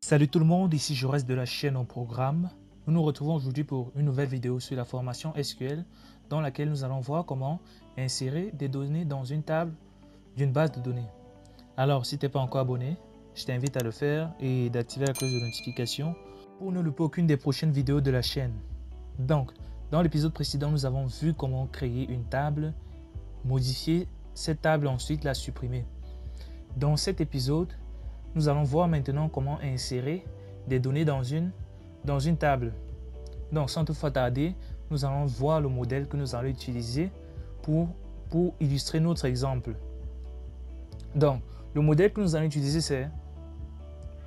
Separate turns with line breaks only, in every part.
Salut tout le monde, ici je reste de la chaîne en programme. Nous nous retrouvons aujourd'hui pour une nouvelle vidéo sur la formation SQL dans laquelle nous allons voir comment insérer des données dans une table d'une base de données. Alors si tu n'es pas encore abonné, je t'invite à le faire et d'activer la cloche de notification pour ne louper aucune des prochaines vidéos de la chaîne. Donc, dans l'épisode précédent, nous avons vu comment créer une table, modifier cette table et ensuite la supprimer. Dans cet épisode, nous allons voir maintenant comment insérer des données dans une table. Donc, sans toutefois tarder, nous allons voir le modèle que nous allons utiliser pour illustrer notre exemple. Donc, le modèle que nous allons utiliser, c'est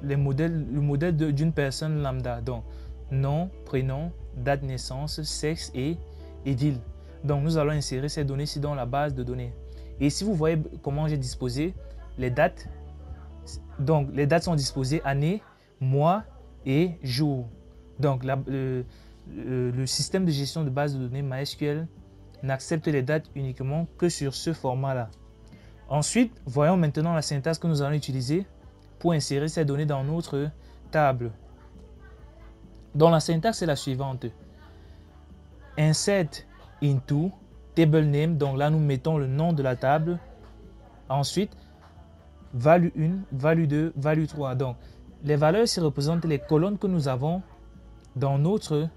le modèle d'une personne lambda. Donc, nom, prénom, date de naissance, sexe et ville. Donc, nous allons insérer ces données ici dans la base de données. Et si vous voyez comment j'ai disposé les dates, donc les dates sont disposées année, mois et jour. Donc, le système de gestion de base de données MySQL n'accepte les dates uniquement que sur ce format-là. Ensuite, voyons maintenant la syntaxe que nous allons utiliser pour insérer ces données dans notre table. Donc, la syntaxe est la suivante. Insert into table name. Donc là, nous mettons le nom de la table. Ensuite, value 1, value 2, value 3. Donc, les valeurs ici représentent les colonnes que nous avons dans notre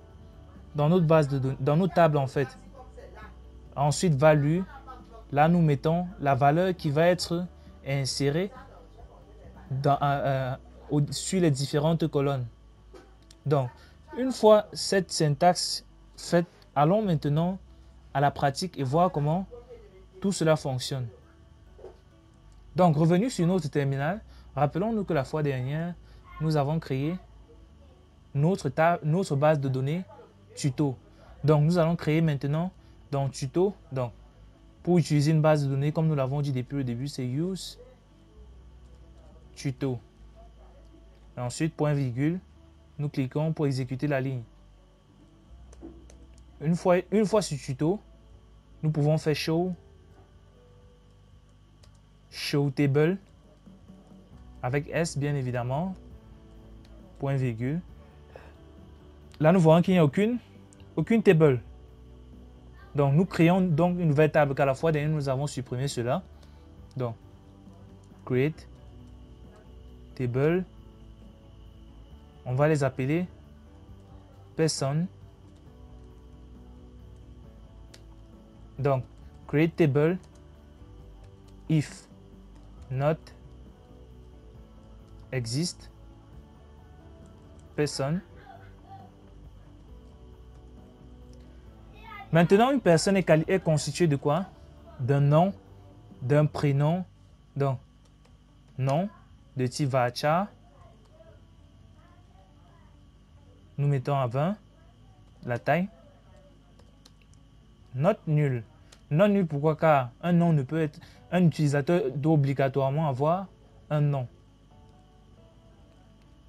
base de données, dans notre table en fait. Ensuite, value. Là, nous mettons la valeur qui va être insérée sur les différentes colonnes. Donc, une fois cette syntaxe faite, allons maintenant à la pratique et voir comment tout cela fonctionne. Donc, revenu sur notre terminal, rappelons-nous que la fois dernière, nous avons créé notre base de données tuto. Donc, nous allons créer maintenant dans tuto. Donc, pour utiliser une base de données, comme nous l'avons dit depuis le début, c'est use tuto. Et ensuite, point virgule, nous cliquons pour exécuter la ligne. Une fois sur tuto, nous pouvons faire show table avec S bien évidemment, point virgule. Là, nous voyons qu'il n'y a aucune table. Donc, nous créons donc une nouvelle table qu'à la fois dernière nous avons supprimé cela. Donc, create table. On va les appeler person. Donc, create table if not exist person. Maintenant, une personne est constituée de quoi? D'un nom, d'un prénom, donc nom de type varchar. Nous mettons à 20 la taille. Not nul. Non nul, pourquoi? Car un nom ne peut être, un utilisateur doit obligatoirement avoir un nom.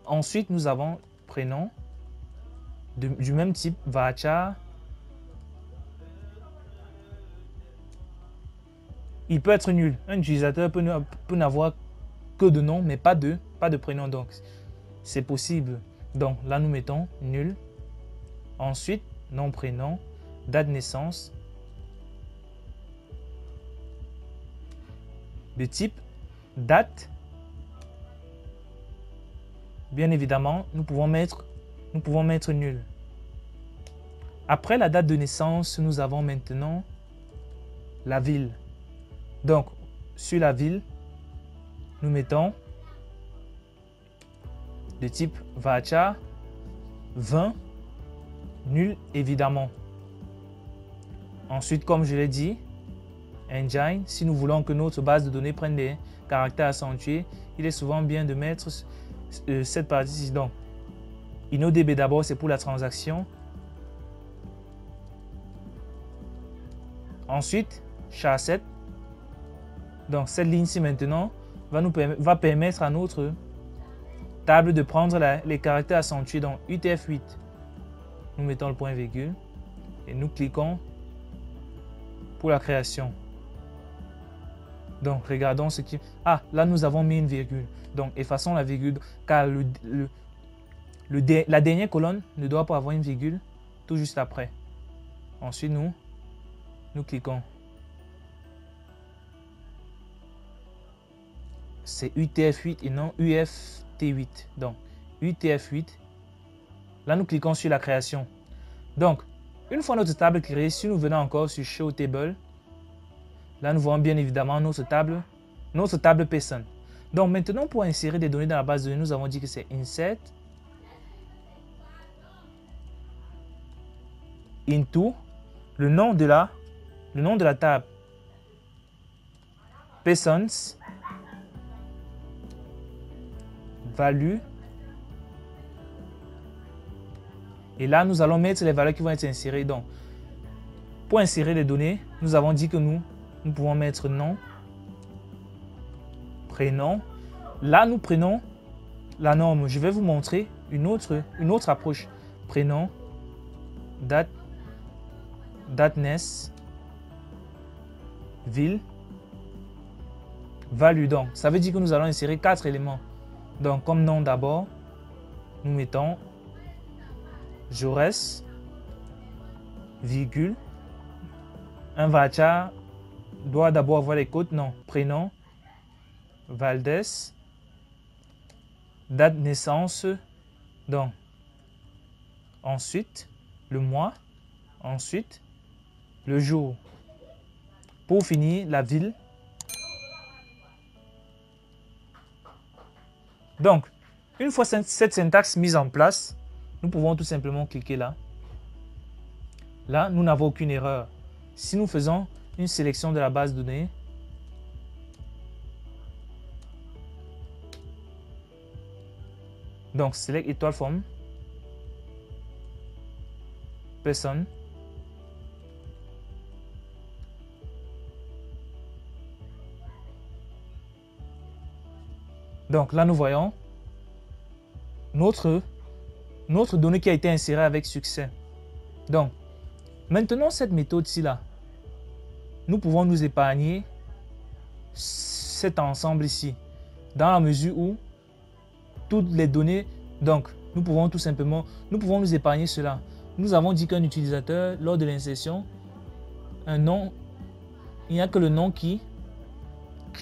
Ensuite, nous avons prénom du même type varchar. Il peut être nul. Un utilisateur peut n'avoir que de nom, mais pas de prénom. Donc, c'est possible. Donc, là, nous mettons nul. Ensuite, nom, prénom, date de naissance. De type date. Bien évidemment, nous pouvons mettre nul. Après la date de naissance, nous avons maintenant la ville. Donc, sur la ville, nous mettons de type varchar 20, nul évidemment. Ensuite, comme je l'ai dit, engine, si nous voulons que notre base de données prenne des caractères accentués, il est souvent bien de mettre cette partie-ci. Donc, InnoDB d'abord, c'est pour la transaction. Ensuite, char7. Donc, cette ligne-ci maintenant va permettre à notre table de prendre les caractères accentués. Donc, UTF-8. Nous mettons le point virgule et nous cliquons pour la création. Donc, regardons ce qui... Ah, là, nous avons mis une virgule. Donc, effaçons la virgule, car la dernière colonne ne doit pas avoir une virgule tout juste après. Ensuite, nous cliquons. C'est UTF-8 et non UFT-8. Donc, UTF-8. Là, nous cliquons sur la création. Donc, une fois notre table créée, si nous venons encore sur Show Table, là, nous voyons bien évidemment notre table Person. Donc, maintenant, pour insérer des données dans la base de données, nous avons dit que c'est Insert, Into, le nom de la table, Persons, Value. Et là, nous allons mettre les valeurs qui vont être insérées. Donc, pour insérer les données, nous avons dit que nous pouvons mettre nom, prénom. Là, nous prenons la norme. Je vais vous montrer une autre approche. Prénom, date naissance, ville, value. Donc, ça veut dire que nous allons insérer 4 éléments. Donc, comme nom d'abord, nous mettons Jaurès, virgule. Un varchar doit d'abord avoir les codes. Non, prénom, Valdès, date de naissance. Donc, ensuite, le mois, ensuite, le jour. Pour finir, la ville. Donc, une fois cette syntaxe mise en place, nous pouvons tout simplement cliquer là. Là, nous n'avons aucune erreur. Si nous faisons une sélection de la base de données, donc select étoile forme, person, donc là nous voyons notre donnée qui a été insérée avec succès. Donc maintenant cette méthode-ci là, nous pouvons nous épargner cet ensemble ici, dans la mesure où toutes les données, donc nous pouvons nous épargner cela. Nous avons dit qu'un utilisateur, lors de l'insertion, un nom, il n'y a que le nom qui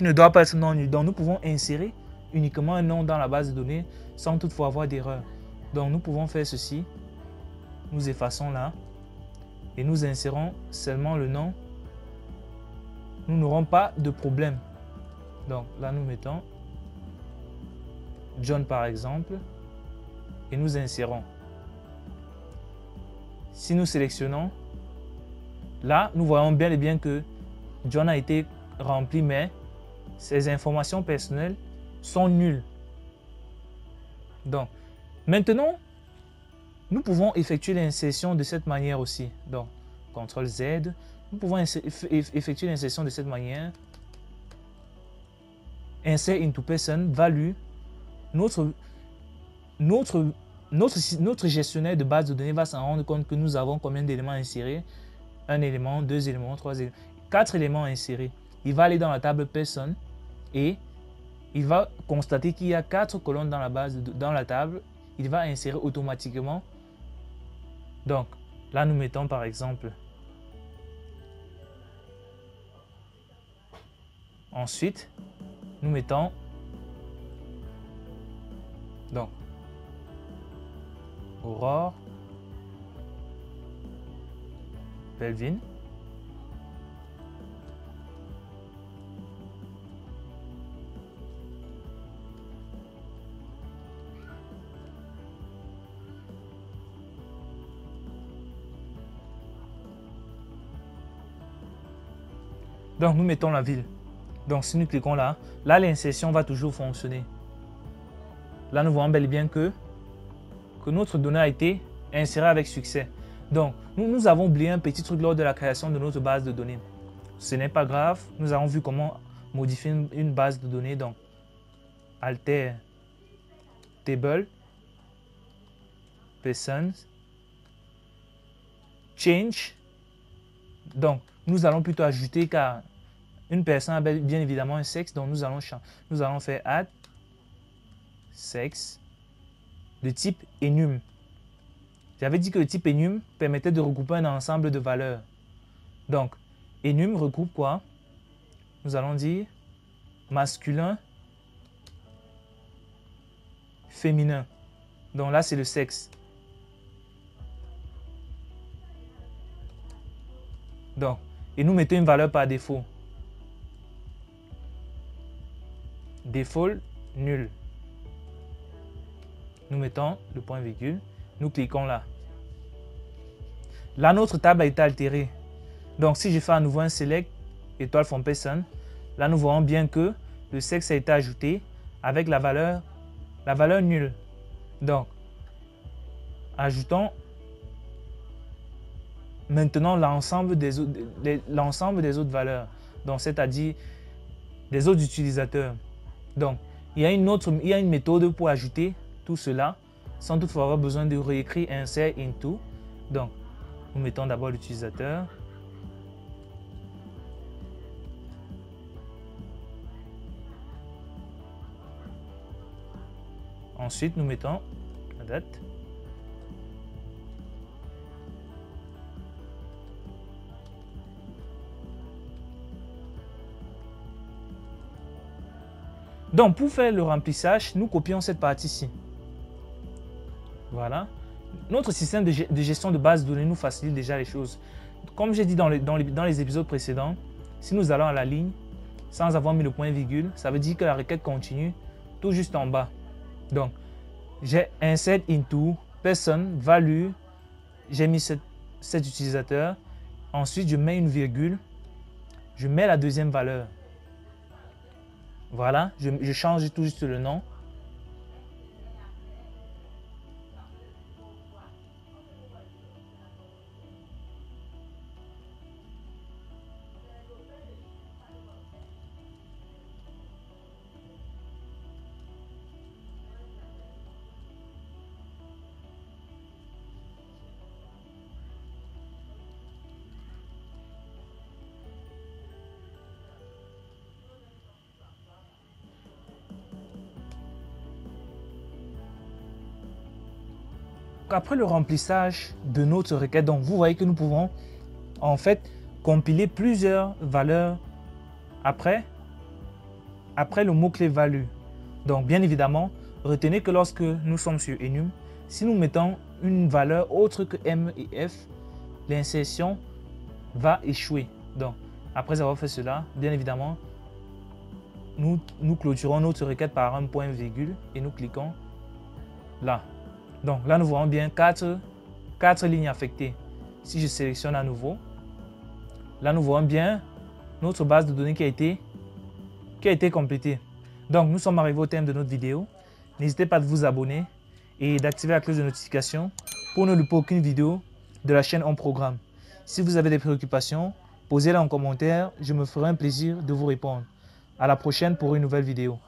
ne doit pas être non nul. Donc nous pouvons insérer uniquement un nom dans la base de données sans toutefois avoir d'erreur. Donc nous pouvons faire ceci. Nous effaçons là et nous insérons seulement le nom. Nous n'aurons pas de problème. Donc là nous mettons John par exemple et nous insérons. Si nous sélectionnons, là nous voyons bien et bien que John a été rempli, mais ces informations personnelles sont nulles. Donc maintenant nous pouvons effectuer l'insertion de cette manière aussi. Donc CTRL Z, nous pouvons effectuer l'insertion de cette manière. Insert into person, value. Notre gestionnaire de base de données va s'en rendre compte que nous avons combien d'éléments insérés. Un élément, 2 éléments, 3 éléments, 4 éléments insérés. Il va aller dans la table personne et il va constater qu'il y a 4 colonnes dans la table. Il va insérer automatiquement. Donc là nous mettons par exemple. Ensuite nous mettons donc Aurore, Belvin, donc nous mettons la ville. Donc si nous cliquons là, l'insertion va toujours fonctionner. Là nous voyons bel et bien que notre donnée a été insérée avec succès. Donc nous avons oublié un petit truc lors de la création de notre base de données. Ce n'est pas grave, nous avons vu comment modifier une base de données. Donc alter table, persons, change. Donc nous allons plutôt ajouter, car Une personne a bien évidemment un sexe, donc nous allons faire add sexe de type enum. J'avais dit que le type enum permettait de regrouper un ensemble de valeurs. Donc, enum regroupe quoi? Nous allons dire masculin, féminin. Donc là, c'est le sexe. Donc, et nous mettons une valeur par défaut. Défaut nul. Nous mettons le point virgule. Nous cliquons là. Là, notre table a été altérée. Donc, si je fais à nouveau un select étoile from person, là, nous voyons bien que le sexe a été ajouté avec la valeur nulle. Donc, ajoutons maintenant l'ensemble des autres valeurs, donc c'est-à-dire des autres utilisateurs. Donc, il y a une méthode pour ajouter tout cela sans toutefois avoir besoin de réécrire insert into. Donc, nous mettons d'abord l'utilisateur. Ensuite, nous mettons la date. Donc, pour faire le remplissage, nous copions cette partie-ci. Voilà. Notre système de gestion de base de données nous facilite déjà les choses. Comme j'ai dit dans les épisodes précédents, si nous allons à la ligne, sans avoir mis le point virgule, ça veut dire que la requête continue tout juste en bas. Donc, j'ai insert into, person, value, j'ai mis cet utilisateur. Ensuite, je mets une virgule, je mets la deuxième valeur. Voilà, je change tout juste le nom. Après le remplissage de notre requête, donc vous voyez que nous pouvons en fait compiler plusieurs valeurs après le mot-clé value. Donc bien évidemment, retenez que lorsque nous sommes sur enum, si nous mettons une valeur autre que M et F, l'insertion va échouer. Donc après avoir fait cela, bien évidemment, nous clôturons notre requête par un point virgule et nous cliquons là. Donc là, nous voyons bien quatre lignes affectées. Si je sélectionne à nouveau, là, nous voyons bien notre base de données qui a été complétée. Donc, nous sommes arrivés au terme de notre vidéo. N'hésitez pas à vous abonner et d'activer la cloche de notification pour ne louper aucune vidéo de la chaîne On Programme. Si vous avez des préoccupations, posez-les en commentaire. Je me ferai un plaisir de vous répondre. À la prochaine pour une nouvelle vidéo.